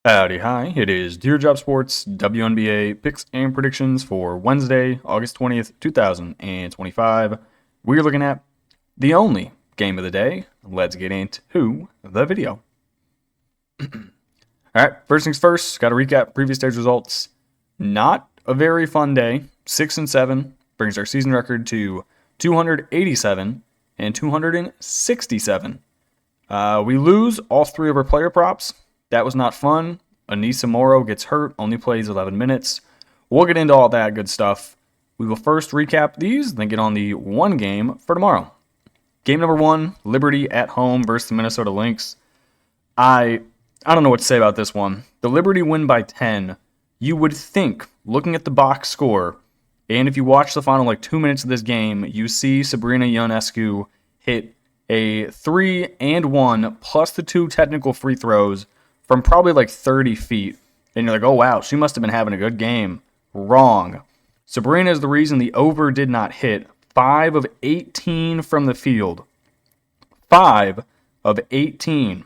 Howdy, hi. It is Dear Job Sports WNBA picks and predictions for Wednesday, August 20th, 2025. We're looking at the only game of the day. Let's get into the video. All right, first things first, got to recap previous day's results. Not a very fun day. 6-7 brings our season record to 287 and 267. We lose all three of our player props. That was not fun. Anissa Morrow gets hurt, only plays 11 minutes. We'll get into all that good stuff. We will first recap these, then get on the one game for tomorrow. Game number 1, Liberty at home versus the Minnesota Lynx. I don't know what to say about this one. The Liberty win by 10. You would think, looking at the box score, and if you watch the final 2 minutes of this game, you see Sabrina Ionescu hit a 3 and 1 plus the 2 technical free throws from probably 30 feet. And you're like, oh wow, she must have been having a good game. Wrong. Sabrina is the reason the over did not hit. 5 of 18 from the field. 5 of 18.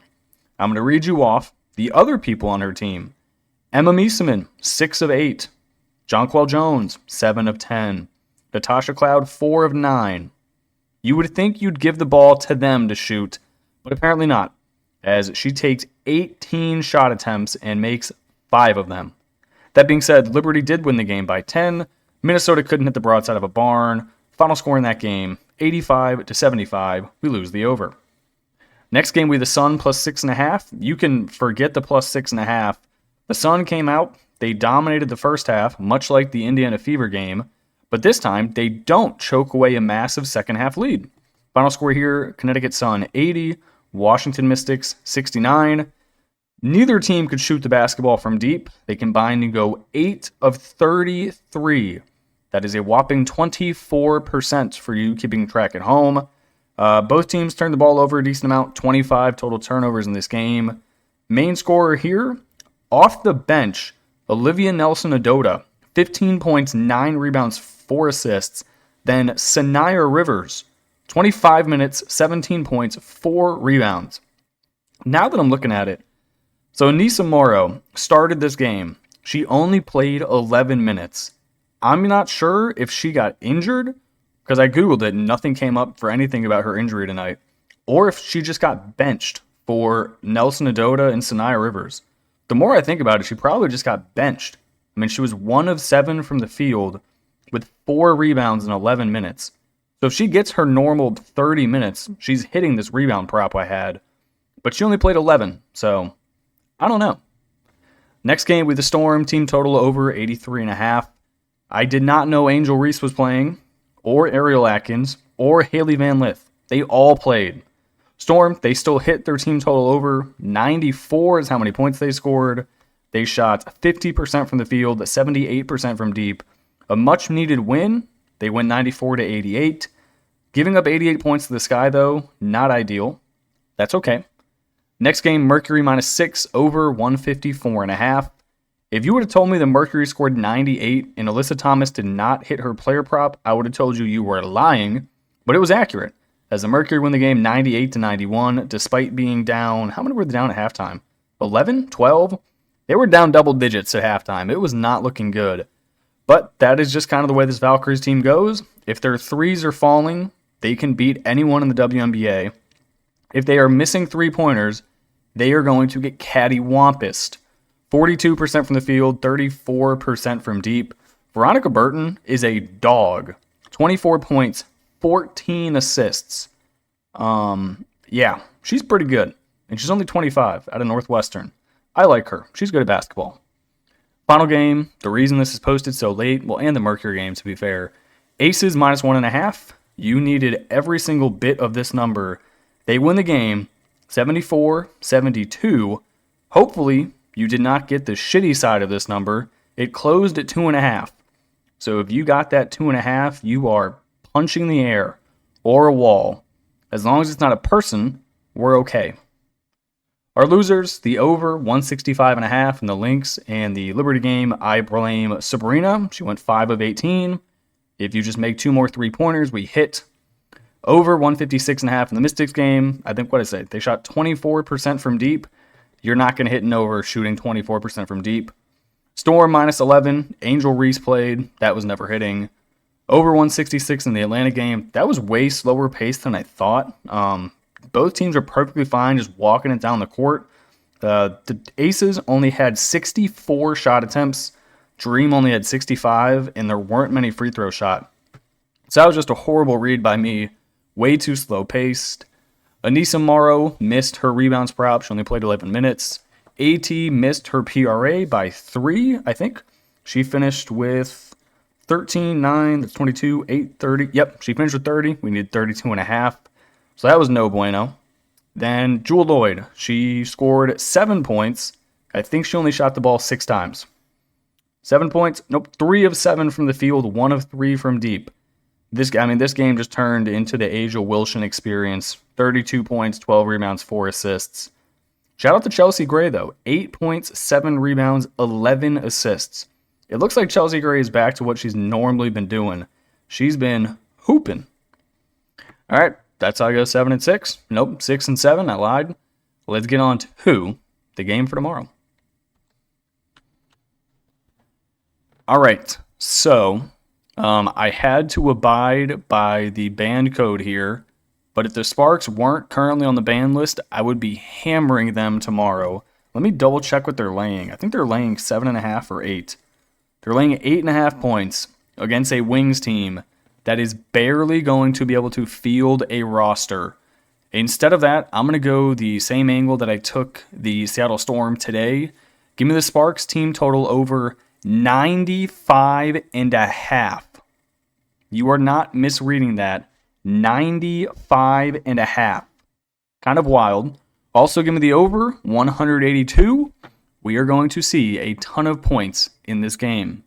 I'm going to read you off the other people on her team. Emma Mieseman, 6 of 8. Jonquel Jones, 7 of 10. Natasha Cloud, 4 of 9. You would think you'd give the ball to them to shoot, but apparently not, as she takes 18 shot attempts and makes 5 of them. That being said, Liberty did win the game by 10. Minnesota couldn't hit the broadside of a barn. Final score in that game, 85-75. We lose the over. Next game, we have the Sun plus 6.5. You can forget the plus 6.5. The Sun came out. They dominated the first half, much like the Indiana Fever game. But this time, they don't choke away a massive second half lead. Final score here, Connecticut Sun 80, Washington Mystics 69. Neither team could shoot the basketball from deep. They combined to go 8 of 33. That is a whopping 24% for you keeping track at home. Both teams turned the ball over a decent amount, 25 total turnovers in this game. Main scorer here, off the bench, Olivia Nelson-Ododa, 15 points, 9 rebounds, 4 assists. Then Sanaya Rivers, 25 minutes, 17 points, 4 rebounds. Now that I'm looking at it, so Anissa Morrow started this game. She only played 11 minutes. I'm not sure if she got injured, because I Googled it and nothing came up for anything about her injury tonight, or if she just got benched for Nelson-Ododa and Sanaya Rivers. The more I think about it, she probably just got benched. I mean, she was 1 of 7 from the field with 4 rebounds in 11 minutes. So if she gets her normal 30 minutes, she's hitting this rebound prop I had. But she only played 11, so I don't know. Next game with the Storm, team total over 83.5. I did not know Angel Reese was playing, or Ariel Atkins, or Haley Van Lith. They all played. Storm, they still hit their team total over. 94 is how many points they scored. They shot 50% from the field, 78% from deep. A much-needed win. They win 94-88. Giving up 88 points to the Sky, though, not ideal. That's okay. Next game, Mercury minus 6 over 154.5. If you would have told me the Mercury scored 98 and Alyssa Thomas did not hit her player prop, I would have told you were lying, but it was accurate, as the Mercury win the game 98-91, despite being down. How many were they down at halftime? 11? 12? They were down double digits at halftime. It was not looking good. But that is just kind of the way this Valkyries team goes. If their threes are falling, they can beat anyone in the WNBA. If they are missing three-pointers, they are going to get cattywampused. 42% from the field, 34% from deep. Veronica Burton is a dog. 24 points, 14 assists. Yeah, she's pretty good. And she's only 25 out of Northwestern. I like her. She's good at basketball. Final game, the reason this is posted so late, well, and the Mercury game, to be fair, Aces minus 1.5. You needed every single bit of this number. They win the game 74-72. Hopefully, you did not get the shitty side of this number. It closed at 2.5. So if you got that 2.5, you are punching the air or a wall. As long as it's not a person, we're okay. Our losers, the over 165.5 in the Lynx and the Liberty game, I blame Sabrina. She went 5 of 18. If you just make 2 more three-pointers, we hit. Over 156.5 in the Mystics game. I think, what I say, they shot 24% from deep. You're not going to hit an over shooting 24% from deep. Storm -11. Angel Reese played. That was never hitting. Over 166 in the Atlanta game. That was way slower paced than I thought. Both teams are perfectly fine just walking it down the court. The Aces only had 64 shot attempts. Dream only had 65, and there weren't many free throw shots. So that was just a horrible read by me. Way too slow paced. Anissa Morrow missed her rebounds prop. She only played 11 minutes. AT missed her PRA by 3, I think. She finished with 13, 9, that's 22, 8, 30. Yep, she finished with 30. We needed 32.5. So that was no bueno. Then Jewel Lloyd, she scored 7 points. I think she only shot the ball 6 times. 7 points? Nope, 3 of 7 from the field, 1 of 3 from deep. This game just turned into the A'ja Wilson experience. 32 points, 12 rebounds, 4 assists. Shout out to Chelsea Gray, though. 8 points, 7 rebounds, 11 assists. It looks like Chelsea Gray is back to what she's normally been doing. She's been hooping. All right, that's how I go 7 and 6. Nope, 6 and 7. I lied. Let's get on to the game for tomorrow. All right, so I had to abide by the banned code here, but if the Sparks weren't currently on the ban list, I would be hammering them tomorrow. Let me double check what they're laying. I think they're laying 7.5 or 8. They're laying 8.5 points against a Wings team that is barely going to be able to field a roster. Instead of that, I'm going to go the same angle that I took the Seattle Storm today. Give me the Sparks team total over 95.5. You are not misreading that. 95.5. Kind of wild. Also, give me the over 182. We are going to see a ton of points in this game.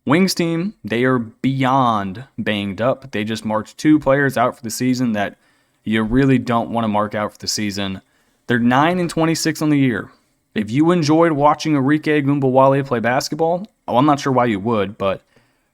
Wings team, they are beyond banged up. They just marked 2 players out for the season that you really don't want to mark out for the season. They're 9 and 26 on the year. If you enjoyed watching Arike Gumbawale play basketball, I'm not sure why you would, but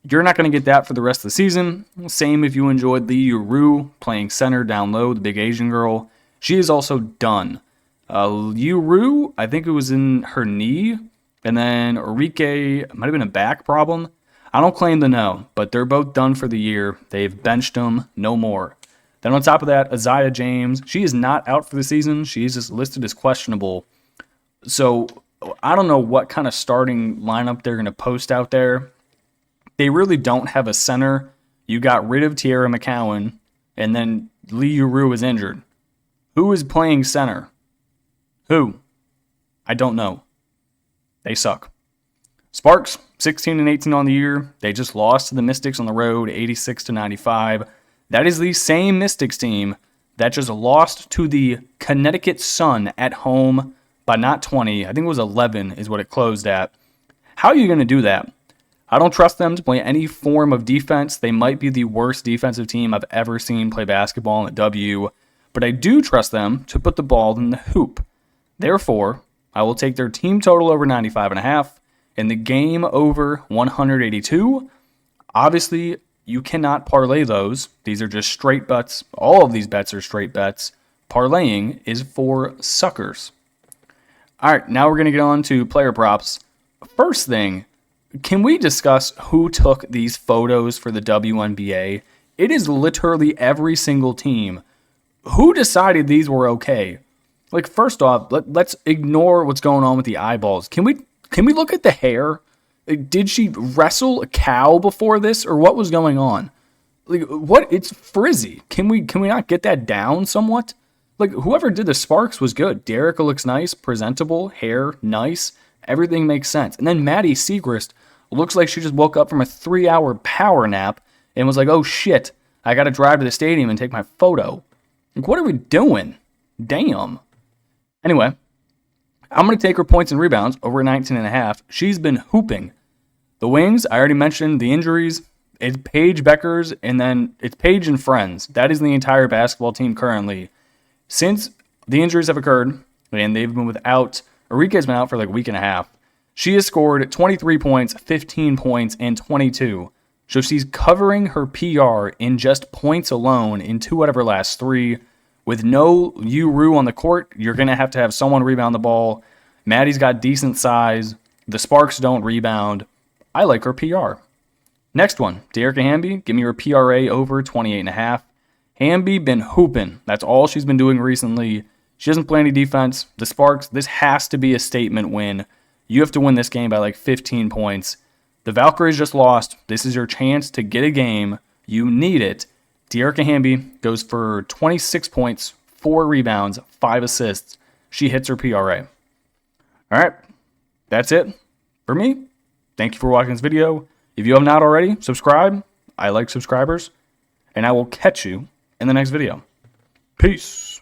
you're not going to get that for the rest of the season. Same if you enjoyed Lee Uru playing center down low, the big Asian girl. She is also done. Uru, I think it was in her knee, and then Arike might have been a back problem. I don't claim to know, but they're both done for the year. They've benched them, no more. Then on top of that, Isaiah James, she is not out for the season. She's just listed as questionable. So I don't know what kind of starting lineup they're going to post out there. They really don't have a center. You got rid of Tierra McCowan, and then Lee Uru is injured. Who is playing center? Who? I don't know. They suck. Sparks, 16 and 18 on the year. They just lost to the Mystics on the road, 86-95. That is the same Mystics team that just lost to the Connecticut Sun at home by not 20. I think it was 11 is what it closed at. How are you going to do that? I don't trust them to play any form of defense. They might be the worst defensive team I've ever seen play basketball in the W, but I do trust them to put the ball in the hoop. Therefore, I will take their team total over 95.5 and the game over 182. Obviously, you cannot parlay those. These are just straight bets. All of these bets are straight bets. Parlaying is for suckers. All right, now we're going to get on to player props. First thing, can we discuss who took these photos for the WNBA? It is literally every single team. Who decided these were okay? Like, first off, let's ignore what's going on with the eyeballs. Can we look at the hair? Like, did she wrestle a cow before this, or what was going on? Like, what? It's frizzy. Can we not get that down somewhat? Like, whoever did the Sparks was good. Derica looks nice, presentable, hair nice. Everything makes sense. And then Maddie Segrist looks like she just woke up from a 3-hour power nap and was like, oh shit, I got to drive to the stadium and take my photo. Like, what are we doing? Damn. Anyway, I'm going to take her points and rebounds over 19.5. She's been hooping. The Wings, I already mentioned the injuries. It's Paige Beckers, and then it's Paige and friends. That is the entire basketball team currently. Since the injuries have occurred, and they've been without, Arike's been out for like a week and a half, she has scored 23 points, 15 points, and 22. So she's covering her PR in just points alone in 2 out of her last 3. With no Uru on the court, you're going to have someone rebound the ball. Maddie's got decent size. The Sparks don't rebound. I like her PR. Next one, Dearica Hamby. Give me her PRA over 28.5. Hamby been hooping. That's all she's been doing recently. She doesn't play any defense. The Sparks, this has to be a statement win. You have to win this game by like 15 points. The Valkyries just lost. This is your chance to get a game. You need it. Dearica Hamby goes for 26 points, 4 rebounds, 5 assists. She hits her PRA. All right, that's it for me. Thank you for watching this video. If you have not already, subscribe. I like subscribers. And I will catch you in the next video. Peace.